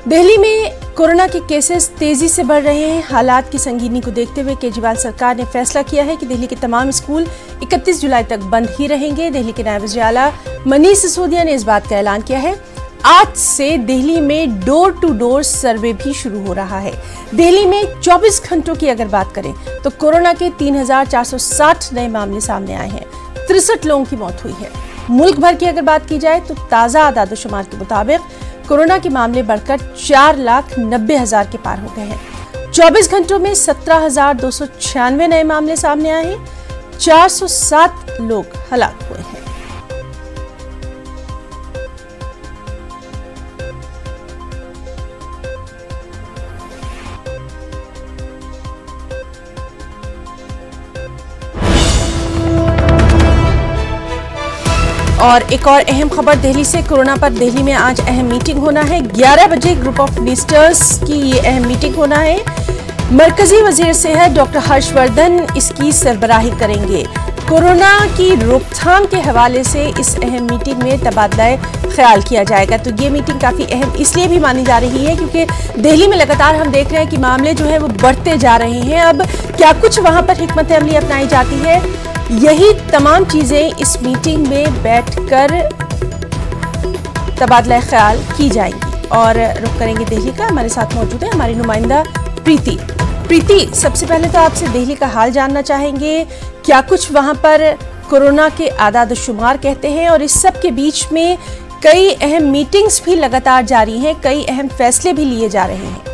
दिल्ली में कोरोना के केसेस तेजी से बढ़ रहे हैं। हालात की संगीनी को देखते हुए केजरीवाल सरकार ने फैसला किया है कि दिल्ली के तमाम स्कूल 31 जुलाई तक बंद ही रहेंगे। दिल्ली के नायब वज़ीर आला मनीष सिसोदिया ने इस बात का ऐलान किया है। आज से दिल्ली में डोर टू डोर सर्वे भी शुरू हो रहा है। दिल्ली में 24 घंटों की अगर बात करें तो कोरोना के 3,460 नए मामले सामने आए हैं। 63 लोगों की मौत हुई है। मुल्क भर की अगर बात की जाए तो ताज़ा आदादोशुमार के मुताबिक कोरोना के मामले बढ़कर 4,90,000 के पार हो गए हैं। 24 घंटों में 17,296 नए मामले सामने आए हैं। 407 लोग हलाक हुए हैं। और एक और अहम खबर दिल्ली से। कोरोना पर दिल्ली में आज अहम मीटिंग होना है। 11 बजे ग्रुप ऑफ मिनिस्टर्स की ये अहम मीटिंग होना है। मरकजी वजीर सेहत डॉक्टर हर्षवर्धन इसकी सरबराही करेंगे। कोरोना की रोकथाम के हवाले से इस अहम मीटिंग में तबादला ख्याल किया जाएगा। तो ये मीटिंग काफ़ी अहम इसलिए भी मानी जा रही है क्योंकि दिल्ली में लगातार हम देख रहे हैं कि मामले जो है वो बढ़ते जा रहे हैं। अब क्या कुछ वहाँ पर हिकमत अमली अपनाई जाती है, यही तमाम चीज़ें इस मीटिंग में बैठकर तबादला ख्याल की जाएंगी। और रुख करेंगे दिल्ली का। हमारे साथ मौजूद है हमारी नुमाइंदा प्रीति। सबसे पहले तो आपसे दिल्ली का हाल जानना चाहेंगे। क्या कुछ वहां पर कोरोना के आदाद-ओ-शुमार कहते हैं, और इस सब के बीच में कई अहम मीटिंग्स भी लगातार जारी हैं, कई अहम फैसले भी लिए जा रहे हैं।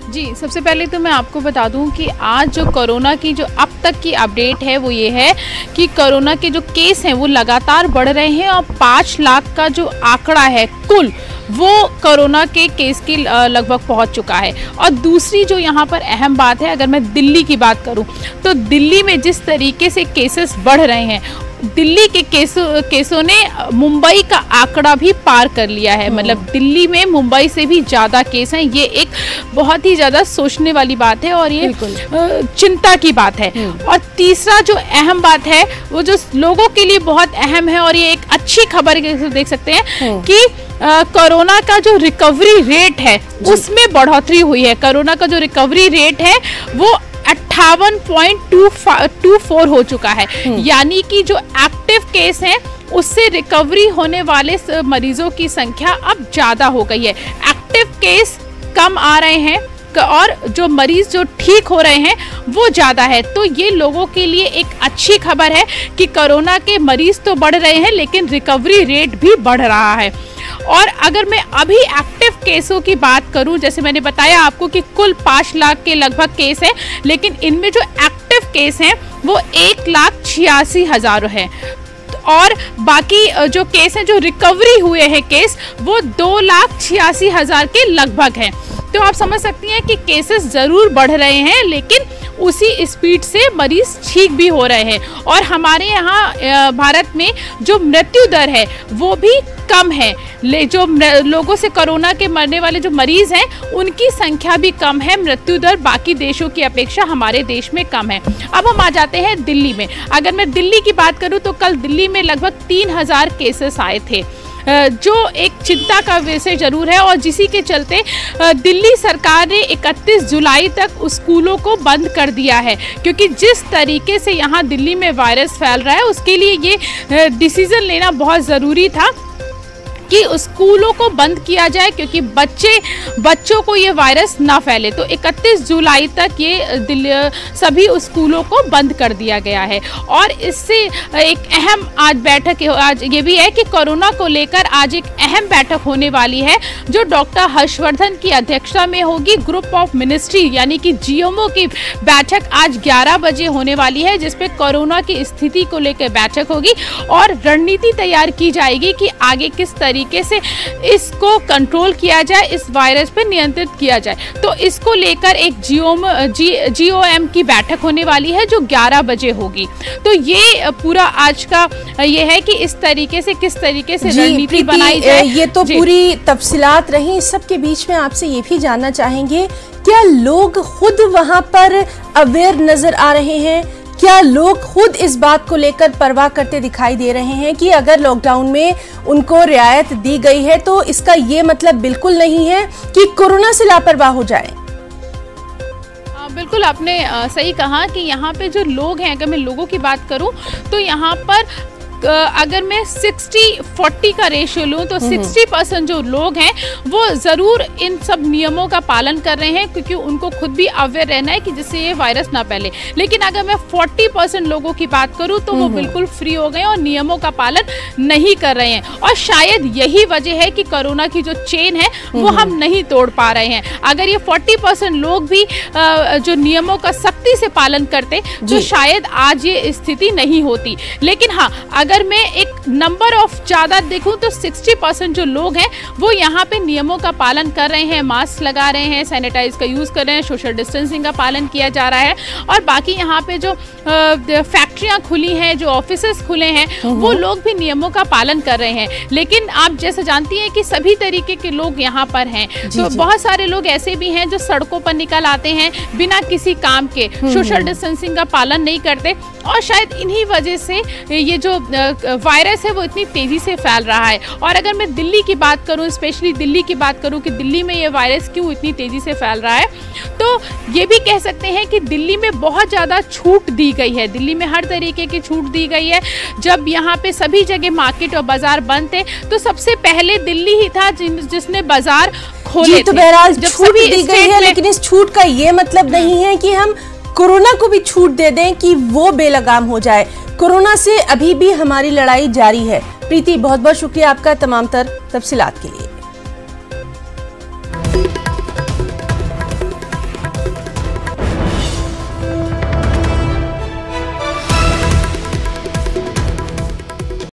जी, सबसे पहले तो मैं आपको बता दूं कि आज जो कोरोना की जो अब तक की अपडेट है वो ये है कि कोरोना के जो केस हैं वो लगातार बढ़ रहे हैं और 5 लाख का जो आंकड़ा है कुल वो कोरोना के केस की लगभग पहुंच चुका है। और दूसरी जो यहाँ पर अहम बात है, अगर मैं दिल्ली की बात करूँ तो दिल्ली में जिस तरीके से केसेस बढ़ रहे हैं, दिल्ली के केसों ने मुंबई का आंकड़ा भी पार कर लिया है। मतलब दिल्ली में मुंबई से भी ज़्यादा केस हैं। ये एक बहुत ही ज़्यादा सोचने वाली बात है और ये चिंता की बात है। और तीसरा जो अहम बात है वो जो लोगों के लिए बहुत अहम है और ये एक अच्छी खबर देख सकते हैं कि कोरोना का जो रिकवरी रेट है उसमें बढ़ोतरी हुई है। कोरोना का जो रिकवरी रेट है वो 58.24 हो चुका है। यानी कि जो एक्टिव केस हैं उससे रिकवरी होने वाले मरीजों की संख्या अब ज्यादा हो गई है। एक्टिव केस कम आ रहे हैं और जो मरीज जो ठीक हो रहे हैं वो ज़्यादा है। तो ये लोगों के लिए एक अच्छी खबर है कि कोरोना के मरीज तो बढ़ रहे हैं लेकिन रिकवरी रेट भी बढ़ रहा है। और अगर मैं अभी एक्टिव केसों की बात करूं, जैसे मैंने बताया आपको कि कुल 5 लाख के लगभग केस हैं, लेकिन इनमें जो एक्टिव केस हैं वो 1,86,000 है। और बाकी जो केस हैं, जो रिकवरी हुए हैं केस, वो 2,86,000 के लगभग हैं। तो आप समझ सकती हैं कि केसेस ज़रूर बढ़ रहे हैं लेकिन उसी स्पीड से मरीज ठीक भी हो रहे हैं। और हमारे यहाँ भारत में जो मृत्यु दर है वो भी कम है। जो लोगों से कोरोना के मरने वाले जो मरीज हैं उनकी संख्या भी कम है। मृत्यु दर बाकी देशों की अपेक्षा हमारे देश में कम है। अब हम आ जाते हैं दिल्ली में। अगर मैं दिल्ली की बात करूं तो कल दिल्ली में लगभग 3,000 केसेस आए थे, जो एक चिंता का विषय जरूर है। और जिसी के चलते दिल्ली सरकार ने 31 जुलाई तक स्कूलों को बंद कर दिया है, क्योंकि जिस तरीके से यहाँ दिल्ली में वायरस फैल रहा है उसके लिए ये डिसीजन लेना बहुत ज़रूरी था कि स्कूलों को बंद किया जाए, क्योंकि बच्चों को ये वायरस ना फैले। तो 31 जुलाई तक ये सभी स्कूलों को बंद कर दिया गया है। और इससे एक अहम आज ये भी है कि कोरोना को लेकर आज एक अहम बैठक होने वाली है जो डॉक्टर हर्षवर्धन की अध्यक्षता में होगी। ग्रुप ऑफ मिनिस्ट्री यानी कि GMO की बैठक आज 11 बजे होने वाली है, जिसपे कोरोना की स्थिति को लेकर बैठक होगी और रणनीति तैयार की जाएगी कि आगे किस तरीके से इसको कंट्रोल किया जाए, इस वायरस पे नियंत्रित किया जाए। तो इसको लेकर एक GOM की बैठक होने वाली है जो 11 बजे होगी। तो ये पूरा आज का ये है कि इस तरीके से किस तरीके से रणनीति बनाई जाए। ये तो पूरी तफसीलात रही। इस सब के बीच में आपसे ये भी जानना चाहेंगे, क्या लोग खुद वहां पर अवेयर नजर आ रहे हैं? क्या लोग खुद इस बात को लेकर परवाह करते दिखाई दे रहे हैं कि अगर लॉकडाउन में उनको रियायत दी गई है तो इसका ये मतलब बिल्कुल नहीं है कि कोरोना से लापरवाह हो जाए? बिल्कुल आपने सही कहा कि यहाँ पे जो लोग हैं, अगर मैं लोगों की बात करूँ तो यहाँ पर अगर मैं 60-40 का रेशियो लूँ तो 60% जो लोग हैं वो ज़रूर इन सब नियमों का पालन कर रहे हैं, क्योंकि उनको खुद भी अवेयर रहना है कि जिससे ये वायरस ना फैले। लेकिन अगर मैं 40% लोगों की बात करूँ तो वो बिल्कुल फ्री हो गए और नियमों का पालन नहीं कर रहे हैं। और शायद यही वजह है कि कोरोना की जो चेन है वो हम नहीं तोड़ पा रहे हैं। अगर ये 40% लोग भी जो नियमों का सख्ती से पालन करते तो शायद आज ये स्थिति नहीं होती। लेकिन हाँ, अगर मैं एक नंबर ऑफ ज़्यादा देखूं तो 60% जो लोग हैं वो यहाँ पे नियमों का पालन कर रहे हैं, मास्क लगा रहे हैं, सैनिटाइज का यूज़ कर रहे हैं, सोशल डिस्टेंसिंग का पालन किया जा रहा है। और बाकी यहाँ पे जो फैक्ट्रियाँ खुली हैं, जो ऑफिसेस खुले हैं, वो लोग भी नियमों का पालन कर रहे हैं। लेकिन आप जैसे जानती हैं कि सभी तरीके के लोग यहाँ पर हैं, तो बहुत सारे लोग ऐसे भी हैं जो सड़कों पर निकल आते हैं बिना किसी काम के, सोशल डिस्टेंसिंग का पालन नहीं करते। और शायद इन्हीं वजह से ये जो वायरस है वो इतनी तेज़ी से फैल रहा है। और अगर मैं दिल्ली की बात करूं, स्पेशली दिल्ली की बात करूं कि दिल्ली में ये वायरस क्यों इतनी तेज़ी से फैल रहा है, तो ये भी कह सकते हैं कि दिल्ली में बहुत ज़्यादा छूट दी गई है। दिल्ली में हर तरीके की छूट दी गई है। जब यहाँ पे सभी जगह मार्केट और बाज़ार बंद थे तो सबसे पहले दिल्ली ही था जिसने बाज़ार खोले। तो बहरहाल छूट दी गई है, लेकिन इस छूट का ये मतलब नहीं है कि हम कोरोना को भी छूट दे दें कि वो बेलगाम हो जाए। कोरोना से अभी भी हमारी लड़ाई जारी है। प्रीति, बहुत बहुत शुक्रिया आपका तमाम तर तफसीलात के लिए।